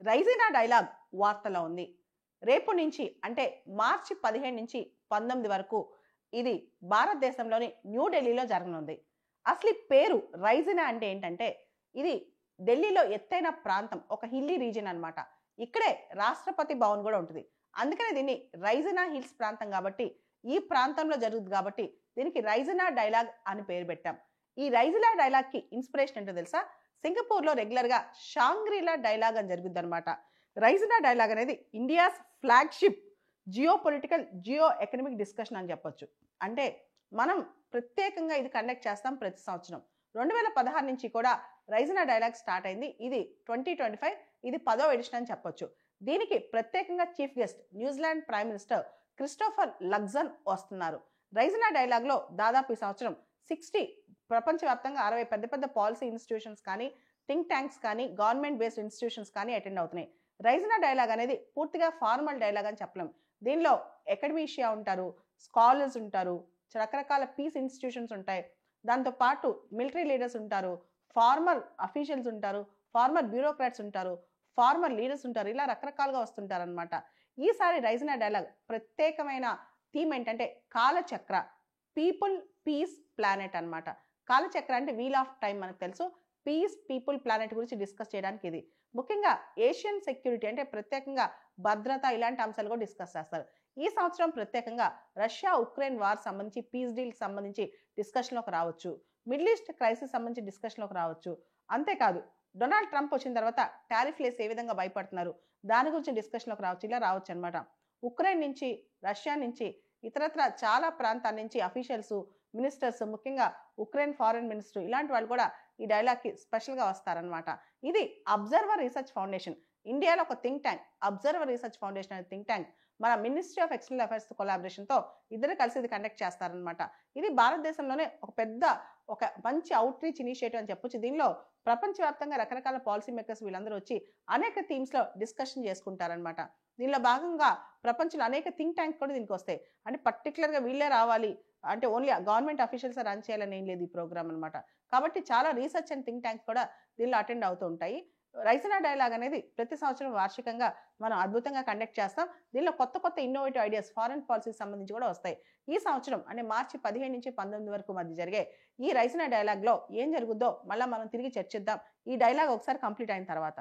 Raisina dialogue వార్తలో ఉంది. రేపు నుంచి అంటే మార్చి 15 నుంచి 19 వరకు ఇది భారతదేశంలోని న్యూఢిల్లీలో జరగనుంది. అసలు ఈ పేరు రైజినా అంటే ఏంటంటే ఇది ఢిల్లీలో ఎత్తైన ప్రాంతం, ఒక హిల్లీ రీజియన్ అన్నమాట. ఇక్కడే రాష్ట్రపతి భవన్ కూడా ఉంటుంది. అందుకనే దీన్ని రైజినా హిల్స్ ప్రాంతం కాబట్టి ఈ ప్రాంతంలో జరుగుతుంది కాబట్టి దీనికి రైజినా డైలాగ్ అని పేరు పెట్టాం. ఈ రైజినా డైలాగ్ కి ఇన్స్పిరేషన్ ఏంటో తెలుసా? సింగపూర్ లో రెగ్యులర్ గా షాంగ్రీలా డైలాగ్ అని జరుగుద్ది అనమాట. రైజినా డైలాగ్ అనేది India's flagship geo political geo economic discussion అని చెప్పొచ్చు. అంటే మనం ప్రత్యేకంగా ఇది కండక్ట్ చేస్తాం ప్రతి సంవత్సరం. 2016 నుంచి కూడా రైజినా డైలాగ్ స్టార్ట్ అయింది. ఇది 2025, ఇది 10వ ఎడిషన్ అని చెప్పొచ్చు. దీనికి ప్రత్యేకంగా chief guest New Zealand prime minister Christopher Luxon వస్తున్నారు. రైజినా డైలాగ్ లో దాదాపు ఈ సంవత్సరం 60 ప్రపంచవ్యాప్తంగా 60 పెద్ద పెద్ద పాలసీ ఇన్స్టిట్యూషన్స్ కానీ, థింక్ ట్యాంక్స్ కానీ, గవర్నమెంట్ బేస్డ్ ఇన్స్టిట్యూషన్స్ కానీ అటెండ్ అవుతున్నాయి. రైజినా డైలాగ్ అనేది పూర్తిగా ఫార్మల్ డైలాగ్ అని చెప్పలేం. దీనిలో అకాడమీషియా ఉంటారు, స్కాలర్స్ ఉంటారు, రకరకాల పీస్ ఇన్స్టిట్యూషన్స్ ఉంటాయి. దాంతో పాటు మిలిటరీ లీడర్స్ ఉంటారు, ఫార్మర్ అఫీషియల్స్ ఉంటారు, ఫార్మర్ బ్యూరోక్రాట్స్ ఉంటారు, ఫార్మర్ లీడర్స్ ఉంటారు. ఇలా రకరకాలుగా వస్తుంటారు అనమాట. ఈసారి రైజినా డైలాగ్ ప్రత్యేకమైన థీమ్ ఏంటంటే కాలచక్ర, పీపుల్ పీస్ ప్లానెట్ అన్నమాట. కాలచక్ర అంటే వీల్ ఆఫ్ టైం మనకు తెలుసు. పీస్ పీపుల్ ప్లానెట్ గురించి డిస్కస్ చేయడానికి ఇది. ముఖ్యంగా ఏషియన్ సెక్యూరిటీ అంటే ప్రత్యేకంగా భద్రత ఇలాంటి అంశాలు కూడా డిస్కస్ చేస్తారు. ఈ సంవత్సరం ప్రత్యేకంగా రష్యా ఉక్రెయిన్ వార్ సంబంధించి పీస్ డీల్ సంబంధించి డిస్కషన్లోకి రావచ్చు. మిడిల్ ఈస్ట్ క్రైసిస్ సంబంధించి డిస్కషన్లోకి రావచ్చు. అంతేకాదు డొనాల్డ్ ట్రంప్ వచ్చిన తర్వాత టారిఫ్ లేసి ఏ విధంగా భయపడుతున్నారు దాని గురించి డిస్కషన్లోకి రావచ్చు. ఇలా రావచ్చు అనమాట. ఉక్రెయిన్ నుంచి, రష్యా నుంచి, ఇతరత్ర చాలా ప్రాంతాల నుంచి అఫీషియల్స్, మినిస్టర్స్, ముఖ్యంగా ఉక్రెయిన్ ఫారెన్ మినిస్టర్ ఇలాంటి వాళ్ళు కూడా ఈ డైలాగ్కి స్పెషల్గా వస్తారనమాట. ఇది అబ్జర్వర్ రీసెర్చ్ ఫౌండేషన్, ఇండియాలో ఒక think tank. Observer research foundation అనే థింక్ ట్యాంక్ మన మినిస్ట్రీ ఆఫ్ ఎక్స్టర్నల్ అఫైర్స్ కొలాబరేషన్తో ఇద్దరు కలిసి ఇది కండక్ట్ చేస్తారనమాట. ఇది భారతదేశంలోనే ఒక మంచి అవుట్ రీచ్ ఇనిషియేటివ్ అని చెప్పొచ్చు. దీనిలో ప్రపంచవ్యాప్తంగా రకరకాల పాలసీ మేకర్స్ వీళ్ళందరూ వచ్చి అనేక థీమ్స్లో డిస్కషన్ చేసుకుంటారనమాట. దీనిలో భాగంగా ప్రపంచంలో అనేక థింక్ ట్యాంక్ కూడా దీనికి వస్తాయి. అంటే పర్టికులర్గా వీళ్ళే రావాలి అంటే ఓన్లీ గవర్నమెంట్ అఫీషియల్స్ రన్ చేయాలని ఏం లేదు ఈ ప్రోగ్రామ్ అనమాట. కాబట్టి చాలా రీసెర్చ్ అండ్ థింక్ ట్యాంక్స్ కూడా దీనిలో అటెండ్ అవుతూ ఉంటాయి. రైజినా డైలాగ్ అనేది ప్రతి సంవత్సరం వార్షికంగా మనం అద్భుతంగా కండక్ట్ చేస్తాం. దీనిలో కొత్త కొత్త ఇన్నోవేటివ్ ఐడియాస్ ఫారెన్ పాలసీకి సంబంధించి కూడా వస్తాయి. ఈ సంవత్సరం అంటే మార్చి 15 నుంచి 19 వరకు మధ్య జరిగే ఈ రైజినా డైలాగ్లో ఏం జరుగుద్దో మళ్ళీ మనం తిరిగి చర్చిద్దాం ఈ డైలాగ్ ఒకసారి కంప్లీట్ అయిన తర్వాత.